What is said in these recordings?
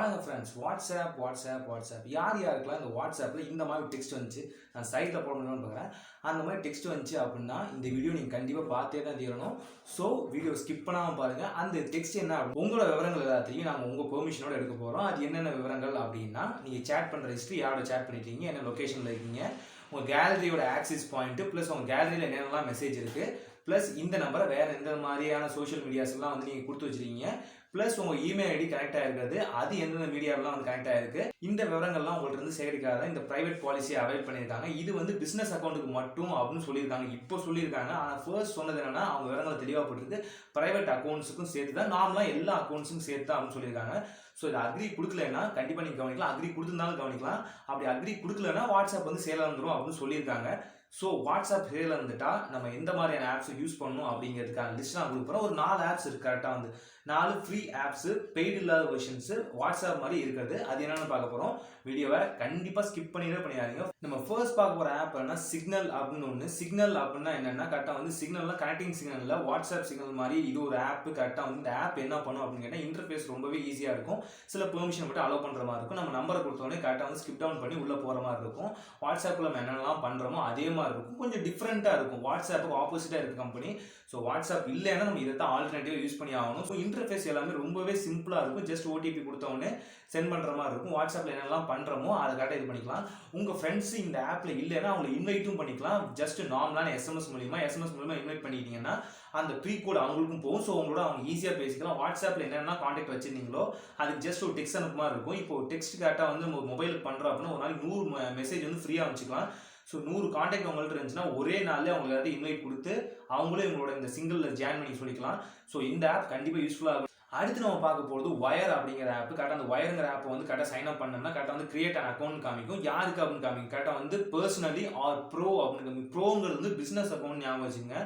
வணக்கம் friends. WhatsApp யார் யாருக்கெல்லாம் இந்த வாட்ஸ்அப்பில் இந்த மாதிரி டெக்ஸ்ட் வந்துச்சு, நான் சைட்டில் போட முடியும்னு பார்க்குறேன். அந்த மாதிரி டெக்ஸ்ட் வந்துச்சு அப்படின்னா இந்த வீடியோ நீங்கள் கண்டிப்பாக பார்த்தே தான் தீரணும். ஸோ வீடியோ ஸ்கிப் பண்ணாமல் பாருங்கள். அந்த டெக்ஸ்ட் என்ன அப்படின்னு உங்களோட விவரங்கள் எல்லாத்தையும் நாங்கள் உங்கள் பெர்மிஷனோட எடுக்க போகிறோம். அது என்னென்ன விவரங்கள் அப்படின்னா, நீங்கள் சேட் பண்ணுற ஹிஸ்ட்ரி, யாரோட சேட் பண்ணிட்டீங்க, என்ன லொக்கேஷனில் இருக்கீங்க, உங்கள் கேலரியோட ஆக்சிஸ் பாயிண்ட்டு, ப்ளஸ் உங்கள் கேலரியில் என்னென்னலாம் மெசேஜ் இருக்குது, ப்ளஸ் இந்த நம்பரை வேறு எந்த மாதிரியான சோஷியல் மீடியாஸ்லாம் வந்து நீங்கள் கொடுத்து வச்சுருக்கீங்க, ப்ளஸ் உங்கள் இமெயில் ஐடி கனெக்ட் ஆகிருக்கிறது, அது எந்தெந்த மீடியாவெலாம் வந்து கனெக்ட் ஆகிருக்கு, இந்த விவரங்கள்லாம் உங்கள்கிட்ட இருந்து சேகரிக்காத இந்த ப்ரைவேட் பாலிசியை அவைல் பண்ணியிருக்காங்க. இது வந்து பிஸ்னஸ் அக்கௌண்ட்டுக்கு மட்டும் அப்படின்னு சொல்லியிருக்காங்க. இப்போ சொல்லியிருக்காங்க. ஆனால் ஃபர்ஸ்ட் சொன்னது என்னன்னா, அவங்க விவரங்களை தெளிவாக போட்டுருக்கு, ப்ரைவேட் அக்கௌண்ட்ஸுக்கும் சேர்த்து தான், நார்மலாக எல்லா அக்கௌண்ட்ஸுக்கும் சேர்த்து தான் அப்படின்னு சொல்லியிருக்காங்க. ஸோ இது அக்ரி கொடுக்கலன்னா கண்டிப்பாக நீங்கள் கவனிக்கலாம், அக்ரி கொடுத்துருந்தாலும் கவனிக்கலாம். அப்படி அக்ரி கொடுக்கலன்னா வாட்ஸ்அப் வந்து சேலாக வந்துடும் அப்படின்னு சொல்லியிருக்காங்க. ஸோ வாட்ஸ்அப் சேலில் இருந்துட்டா நம்ம எந்த மாதிரியான ஆப்ஸை யூஸ் பண்ணணும் அப்படிங்கிறதுக்கான லிஸ்ட் நான் கொடுக்குறோம். ஒரு 4 ஆப்ஸ் இருக்குது. கரெக்டாக வந்து 4 ஃப்ரீ ஆப்ஸு, பெய்டு இல்லாத வெர்ஷன்ஸு வாட்ஸ்அப் மாதிரி இருக்கிறது. அது என்னென்னு பார்க்க போகிறோம். வீடியோவை கண்டிப்பாக ஸ்கிப் பண்ணிடாதீங்க. நம்ம ஃபர்ஸ்ட் பார்க்க போகிற ஆப் என்ன, சிக்னல் அப்படின்னு ஒன்று. சிக்னல் அப்படின்னா என்னென்னா, கரெக்டாக வந்து சிக்னல்லாம் கனெக்டிங் சிக்னலில் வாட்ஸ்அப் சிக்னல் மாதிரி இது ஒரு ஆப். கரெக்டாக வந்து இந்த ஆப் என்ன பண்ணும் அப்படின்னு கேட்டால், இன்டர்ஃபேஸ் ரொம்பவே ஈஸியாக இருக்கும். சில பெர்மிஷன் மட்டும் அலோவ் பண்ணுற மாதிரி இருக்கும். நம்ம நம்பரை கொடுத்தோடனே கரெக்டாக வந்து ஸ்கிப் டவுன் பண்ணி உள்ளே போகிற மாதிரி இருக்கும். வாட்ஸ்அப்பில் நம்ம என்னென்னலாம் பண்ணுறோமோ அதே மாதிரி இருக்கும். கொஞ்சம் டிஃப்ரெண்ட்டாக இருக்கும். வாட்ஸ்அப்புக்கு ஆப்போசிட்டாக இருக்குது கம்பெனி. ஸோ வாட்ஸ்அப் இல்லைன்னா நம்ம இதை தான் ஆல்டர்னேட்டிவாக யூஸ் பண்ணி ஆகணும். ஸோ இன்டர்ஃபேஸ் எல்லாமே ரொம்பவே சிம்பிளாக இருக்கும். ஜஸ்ட் ஓடிபி கொடுத்தவொடனே சென்ட் பண்ணுற மாதிரி இருக்கும். வாட்ஸ்அப்பில் என்னெல்லாம் பண்ணுறோமோ அதை கரெக்டாக இது பண்ணிக்கலாம். உங்கள் ஃப்ரெண்ட்ஸ் இந்த ஆப்பில் இல்லைன்னா அவங்களை இன்வைட்டும் பண்ணிக்கலாம். ஜஸ்ட் நார்மலான எஸ்எம்எஸ் மூலிமா இன்வைட் பண்ணிட்டீங்கன்னா அந்த ப்ரீ கோட் அவங்களுக்கும் போகும். ஸோ அவங்களோட அவங்க ஈஸியாக பேசிக்கலாம். வாட்ஸ்அப்பில் என்னென்ன காண்டாக்ட் வச்சுருந்தீங்களோ அதுக்கு ஜஸ்ட் ஒரு டெக்ஸ்ட் அனுப்பு மாதிரி இருக்கும். இப்போ டெக்ஸ்ட் கரெக்டாக வந்து மொபைலுக்கு பண்ணுறோம் அப்படின்னா ஒரு நாளைக்கு 100 மெசேஜ் வந்து ஃப்ரீயாக அனுப்பிச்சிக்கலாம். ஸோ 100 காண்டாக்ட் அவங்கள்ட்ட இருந்துச்சுன்னா ஒரே நாளில் அவங்க எல்லாத்தையும் இன்வைட் கொடுத்து அவங்களே உங்களோட இந்த சிங்கிளில் ஜாயின் பண்ணி சொல்லிக்கலாம். ஸோ இந்த ஆப் கண்டிப்பாக யூஸ்ஃபுல்லாக இருக்கும். அடுத்து நம்ம பார்க்க போகிறது வயர் அப்படிங்கிற ஆப். கரெக்டாக அந்த வயருங்கிற ஆப்பை வந்து கரெக்டாக சைன் அப் பண்ணோம்னா கரெக்டாக வந்து கிரியேட் அன் அக்கௌண்ட் காமிக்கும். யாருக்கு அப்படின்னு காமிக்கும், கரெக்டாக வந்து பர்சனலி ஆர் ப்ரோ அப்படின்னு காமிக்கும். ப்ரோங்கிறது வந்து பிஸ்னஸ் அக்கௌண்ட் ஞாபகம் வச்சுங்க.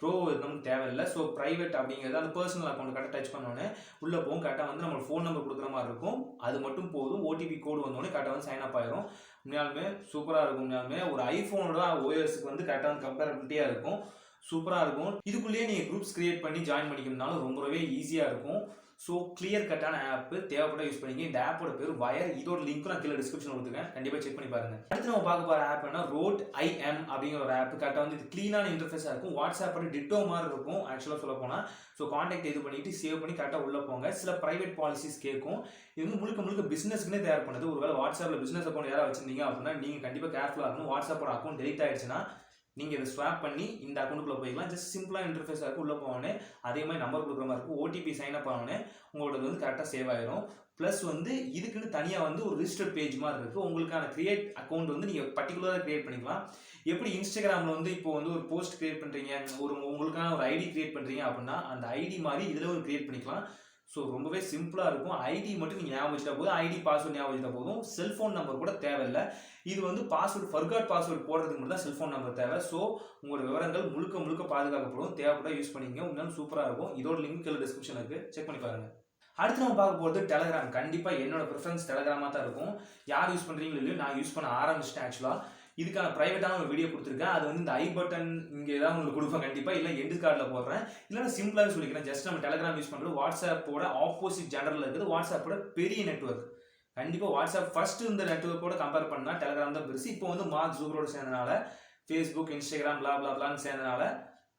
ப்ரோ நமக்கு தேவையில்லை. ஸோ ப்ரைவேட் அப்படிங்கிறது அந்த பர்சனல் அக்கௌண்ட் கரெக்டாக டச் பண்ணோன்னே உள்ளே போகும். கரெக்டாக வந்து நம்ம ஃபோன் நம்பர் கொடுக்குற மாதிரி இருக்கும். அது மட்டும் போதும். ஓடிபி கோடு வந்தோடனே கரெக்டாக வந்து சைன் அப் ஆயிரும். உண்மையாலுமே சூப்பராக இருக்கும். உண்மையாலுமே ஒரு ஐஃபோனோட ஓஎஸ்க்கு வந்து கரெக்டாக வந்து கம்பேரபிலிட்டியாக இருக்கும். சூப்பராக இருக்கும். இதுக்குள்ளேயே நீங்கள் குரூப்ஸ் கிரியேட் பண்ணி ஜாயின் பண்ணிக்கணும்னாலும் ரொம்பவே ஈஸியாக இருக்கும். ஸோ கிளியர் கட்டான ஆப், தேவைப்பட்ட யூஸ் பண்ணிங்க. இந்த ஆப்போட பேர் வயர். இதோட லிங்க் நான் கீழே டிஸ்கிரிப்ஷன் கொடுத்துருக்கேன், கண்டிப்பாக செக் பண்ணி பாருங்க. அடுத்து நம்ம பார்க்க போகிற ஆப் என்ன, riot.im அப்படிங்கிற ஒரு ஆப். கரெக்டாக வந்து இது க்ளீனான இன்டர்ஃபேஸாக இருக்கும். வாட்ஸ்அப்போட டிட்டோ மாதிரி இருக்கும் ஆக்சுவலாக சொல்ல போனால். ஸோ காண்டாக்ட் இது பண்ணிட்டு சேவ் பண்ணி கரெக்டாக உள்ளே போங்க. சில ப்ரைவேட் பாலிசிஸ் கேட்கும். இது வந்து முழுக்க பிஸ்னஸ்க்குனே தயார் பண்ணுது. ஒருவேளை வாட்ஸ்அப்பில் பிஸ்னஸ் அக்கௌண்ட் யாராவது வச்சிருந்தீங்க அப்படின்னா நீங்கள் கண்டிப்பாக கேர்ஃபுல்லாக இருக்கணும். வாட்ஸ்அப்போட அக்கௌண்ட் டெலிட் ஆயிடுச்சுன்னா நீங்கள் இதை ஸ்வாப் பண்ணி இந்த அக்கௌண்ட்டுக்குள்ளே போய்க்கலாம். ஜஸ்ட் சிம்பிளாக இன்டர்ஃபேஸாக இருக்கும். உள்ளே போனோடனே அதே மாதிரி நம்பர் கொடுக்குற மாதிரி இருக்கும். ஓடிபி சைன் அப் ஆனோடனே உங்களோட வந்து கரெக்டாக சேவ் ஆயிரும். ப்ளஸ் வந்து இதுக்குன்னு தனியாக வந்து ஒரு ரிஜிஸ்டர் பேஜ் மாதிரி இருக்குது. உங்களுக்கான கிரியேட் அக்கௌண்ட் வந்து நீங்கள் பர்டிகுலராக கிரியேட் பண்ணிக்கலாம். எப்படி இன்ஸ்டாகிராமில் வந்து இப்போ வந்து ஒரு போஸ்ட் கிரியேட் பண்ணுறீங்க, உங்களுக்கான ஒரு ஐடி கிரியேட் பண்ணுறீங்க அப்படின்னா அந்த ஐடி மாதிரி இதில் ஒரு கிரியேட் பண்ணிக்கலாம். ஸோ ரொம்பவே சிம்பிளாக இருக்கும். ஐடி மட்டும் நீங்கள் ஞாபகம் வச்சுட்டா போதும். ஐடி பாஸ்வேர்டு ஞாபகம் வச்சுட்டா போதும். செல்ஃபோன் நம்பர் கூட தேவையில்லை. இது வந்து ஃபர்காட் பாஸ்வேர்டு போடுறதுக்கு மட்டும் தான் செல்ஃபோன் நம்பர் தேவை. ஸோ உங்களோட விவரங்கள் முழுக்க பாதுகாக்கப்படும். தேவைப்பட யூஸ் பண்ணிங்க. உங்களால் சூப்பராக இருக்கும். இதோட லிங்க் கீழே டிஸ்கிரிப்ஷன் இருக்குது, செக் பண்ணி பாருங்கள். அடுத்து நம்ம பார்க்க போகிறது டெலகிராம். கண்டிப்பாக என்னோட ப்ரிஃபரன்ஸ் டெலகிராமாக தான் இருக்கும். யார் யூஸ் பண்ணுறீங்களோ இல்லையோ, நான் யூஸ் பண்ண ஆரம்பிச்சிட்டேன். ஆக்சுவலாக இதுக்கான ப்ரைவேட்டான ஒரு வீடியோ கொடுத்துருக்கேன். அது வந்து இந்த ஐ பட்டன் இங்கே ஏதாவது உங்களுக்கு கொடுப்பேன் கண்டிப்பாக, இல்லை எண்டு கார்டில் போடுறேன். இல்லைன்னா சிம்பிளாக சொல்லிக்கிறேன். ஜஸ்ட் நம்ம டெலகிராம் யூஸ் பண்ணுறது வாட்ஸ்அப்போட ஆப்போசிட் ஜெனரலில் இருக்குது. வாட்ஸ்அப்போட பெரிய நெட்வொர்க். கண்டிப்பாக வாட்ஸ்அப் ஃபர்ஸ்ட் இந்த நெட்வொர்க்கோட கம்பேர் பண்ணால் டெலகிராம் தான் பெருசு. இப்போ வந்து மார்க் ஜூக்கரோட சேர்ந்தனால, ஃபேஸ்புக், இன்ஸ்டாகிராம் பிளாப்லான்னு சேர்ந்தனால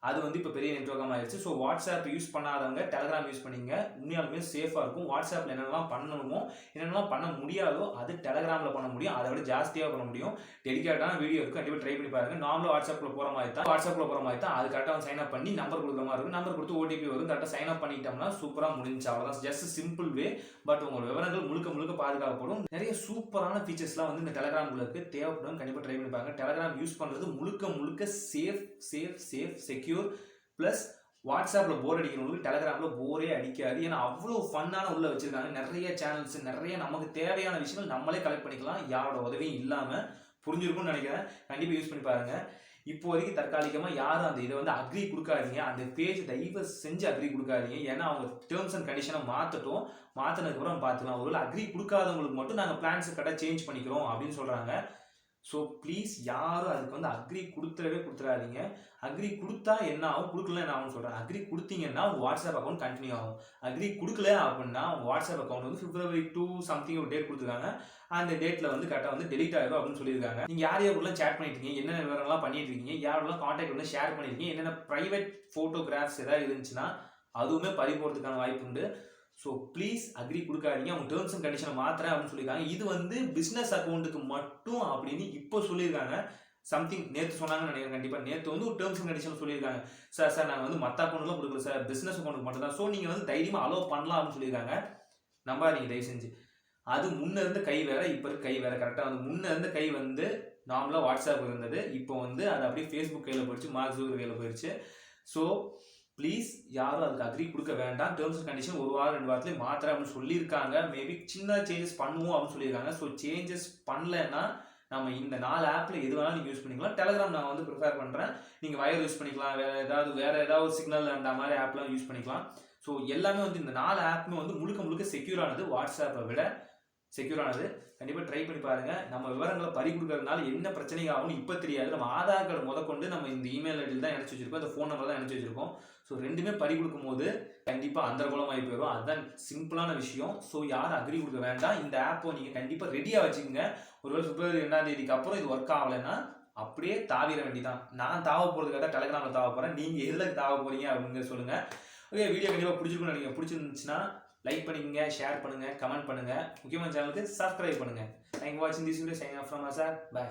அது வந்து இப்போ பெரிய நெட்வொர்க்காக ஆயிடுச்சு. ஸோ வாட்ஸ்அப் யூஸ் பண்ணாதவங்க டெலகிராம் யூஸ் பண்ணிங்க. உண்மையாலுமே சேஃபாக இருக்கும். வாட்ஸ்அப்பில் என்னென்னலாம் பண்ணணுமோ என்னென்னலாம் பண்ண முடியாதோ அது டெலகிராமில் பண்ண முடியும். அதை விட ஜாஸ்தியாக பண்ண முடியும். டெடிகேட்டான வீடியோ இருக்குது, கண்டிப்பாக ட்ரை பண்ணி பாருங்கள். நார்மலாக வாட்ஸ்அப்பில் போகிற மாதிரி தான் அது கரெக்டாக சைன் அப் பண்ணி நம்பர் கொடுக்குற மாதிரி இருக்கும். நம்பர் கொடுத்து ஓடிபி வரும். கரெக்டாக சைன் அப் பண்ணிட்டோம்னா சூப்பராக முடிஞ்சு. அவ்வளோதான். Just simple way. பட் உங்களோட விவரங்கள் முழுக்க பாதுகாக்கப்படும். நிறைய சூப்பரான ஃபீச்சர்ஸ்லாம் வந்து இந்த டெலகிராமுக்கு தேவைப்படும். கண்டிப்பாக ட்ரை பண்ணி பாருங்கள். டெலகிராம் யூஸ் பண்ணுறது முழுக்க சேஃப் செக்யூர். ப்ளஸ் வாட்ஸ்அப்பில் போர் அடிக்கிறவங்களுக்கு டெலகிராமில் போரே அடிக்காது. ஏன்னா அவ்வளோ ஃபன்னான உள்ள வச்சுருக்காங்க. நிறைய சேனல்ஸ், நிறைய நமக்கு தேவையான விஷயங்கள் நம்மளே கலெக்ட் பண்ணிக்கலாம், யாரோட உதவியும் இல்லாமல். புரிஞ்சிருக்கும்னு நினைக்கிறேன். கண்டிப்பாக யூஸ் பண்ணி பாருங்கள். இப்போதைக்கு தற்காலிகமாக யாரும் அந்த இதை வந்து அக்ரி கொடுக்காதீங்க. அந்த பேஜ் தயவு செஞ்சு அக்ரி கொடுக்காதீங்க. ஏன்னா அவங்க டேர்ம்ஸ் அண்ட் கண்டிஷனை மாற்றினதுக்கப்புறம் பார்த்துக்கலாம். ஒருவேளை அக்ரி கொடுக்காதவங்களுக்கு மட்டும் நாங்கள் பிளான்ஸ் கரெக்டாக சேஞ்ச் பண்ணிக்கிறோம் அப்படின்னு சொல்கிறாங்க. ஸோ ப்ளீஸ் யாரும் அதுக்கு வந்து அக்ரி கொடுத்துடாதீங்க. அக்ரி கொடுத்தா என்ன ஆகும், கொடுக்கல என்ன ஆகும்னு சொல்கிறேன். அக்ரி கொடுத்தீங்கன்னா உங்கள் வாட்ஸ்அப் அக்கௌண்ட் கண்டினியூ ஆகும். அக்ரி கொடுக்கல அப்படின்னா உங்கள் வாட்ஸ்அப் அக்கௌண்ட் வந்து February 2 சம்திங் ஒரு டேட் கொடுத்துருக்காங்க. அந்த டேட்டில் வந்து கரெக்டாக வந்து டெலிட் ஆகிடும் அப்படின்னு சொல்லியிருக்காங்க. நீங்கள் யார் யாருக்குலாம் சேட் பண்ணிட்டு இருக்கீங்க, என்னென்ன விவரம்லாம் பண்ணிட்டு இருக்கீங்க, யாரெல்லாம் கான்டாக்ட் வந்து ஷேர் பண்ணியிருக்கீங்க, என்னென்ன ப்ரைவேட் ஃபோட்டோகிராஃப்ஸ் ஏதாவது இருந்துச்சுன்னா அதுவுமே பறி போகிறதுக்கான வாய்ப்பு உண்டு. ஸோ ப்ளீஸ் அக்ரி கொடுக்காதீங்க. அவங்க டேர்ம்ஸ் அண்ட் கண்டிஷனை மாத்திரேன் அப்படின்னு சொல்லியிருக்காங்க. இது வந்து பிஸ்னஸ் அக்கௌண்ட்டுக்கு மட்டும் அப்படின்னு இப்போ சொல்லியிருக்காங்க. சம்திங் நேற்று சொன்னாங்கன்னு நினைக்கிறேன். கண்டிப்பாக நேற்று வந்து ஒரு டேர்ம்ஸ் அண்ட் கண்டிஷன் சொல்லியிருக்காங்க. சார் நாங்கள் வந்து மற்ற அக்கௌண்ட்லாம் கொடுக்கல சார், பிஸ்னஸ் அக்கௌண்ட்டுக்கு மட்டும் தான். ஸோ நீங்கள் வந்து தைரியமாக அலோவ் பண்ணலாம் அப்படின்னு சொல்லியிருக்காங்க. நம்பாதீங்க தயவு செஞ்சு. அது முன்ன இருந்த கை வேற, இப்போ இருக்க கை வேற. கரெக்டாக வந்து முன்ன இருந்த கை வந்து நார்மலாக வாட்ஸ்அப் இருந்தது. இப்போ வந்து அது அப்படியே ஃபேஸ்புக் கையில் போயிடுச்சு, மார்க் ஜூக்கர்பர்க் கையில் போயிடுச்சு. ஸோ ப்ளீஸ் யாரும் அதுக்கு அக்ரி கொடுக்க வேண்டாம். டேர்ம்ஸ் அண்ட் கண்டிஷன் ஒரு வாரம் 2 வாரத்துலேயே மாத்திரை அப்படின்னு சொல்லியிருக்காங்க. மேபி சின்ன சேஞ்சஸ் பண்ணுவோம் அப்படின்னு சொல்லியிருக்காங்க. ஸோ சேஞ்சஸ் பண்ணலைன்னா நம்ம இந்த 4 ஆப்பில் எது வேணாலும் நீங்கள் யூஸ் பண்ணிக்கலாம். டெலகிராம் நான் வந்து ப்ரிஃபர் பண்ணுறேன். நீங்கள் வயர் யூஸ் பண்ணிக்கலாம், வேறு ஏதாவது சிக்னல் அந்த மாதிரி ஆப்லாம் யூஸ் பண்ணிக்கலாம். ஸோ எல்லாமே வந்து இந்த 4 ஆப்புமே வந்து முழுக்க செக்யூரானது, வாட்ஸ்அப்பை விட செக்யூரானது. கண்டிப்பாக ட்ரை பண்ணி பாருங்கள். நம்ம விவரங்களை பறி கொடுக்கறதுனால என்ன பிரச்சனை ஆகும்னு இப்போ தெரியாது. நம்ம ஆதார் கார்டு முதற்கொண்டு நம்ம இந்த இமெயில் ஐடியில் தான் இணைச்சி வச்சிருக்கோம், இந்த ஃபோன் நம்பர் தான் இணைச்சி வச்சிருக்கோம். ஸோ ரெண்டுமே பறி கொடுக்கும் போது கண்டிப்பாக அந்தர்கோலமாகி போயிடும். அதுதான் சிம்பிளான விஷயம். ஸோ யாரும் அக்ரி கொடுக்க வேண்டாம். இந்த ஆப்பை நீங்கள் கண்டிப்பாக ரெடியாக வச்சுக்கோங்க. ஒருவேளை February 2ஆம் தேதிக்கு அப்புறம் இது ஒர்க் ஆகலைன்னா அப்படியே தாவிர வேண்டிதான். நான் தாவ போகிறதுக்காக டெலகிராமில் தாவ போகிறேன். நீங்கள் எதில் தாவ போகிறீங்க அப்படிங்கிற சொல்லுங்கள். ஓகே, வீடியோ கண்டிப்பாக பிடிச்சிருக்குன்னு நினைக்கிறேன். பிடிச்சிருந்துச்சுன்னா லைக் பண்ணுங்க, ஷேர் பண்ணுங்க, கமெண்ட் பண்ணுங்க. முக்கியமான சேனலுக்கு சப்ஸ்கிரைப் பண்ணுங்க. தேங்க் யூ வாட்சிங் this video. Signing off from AZAR. By.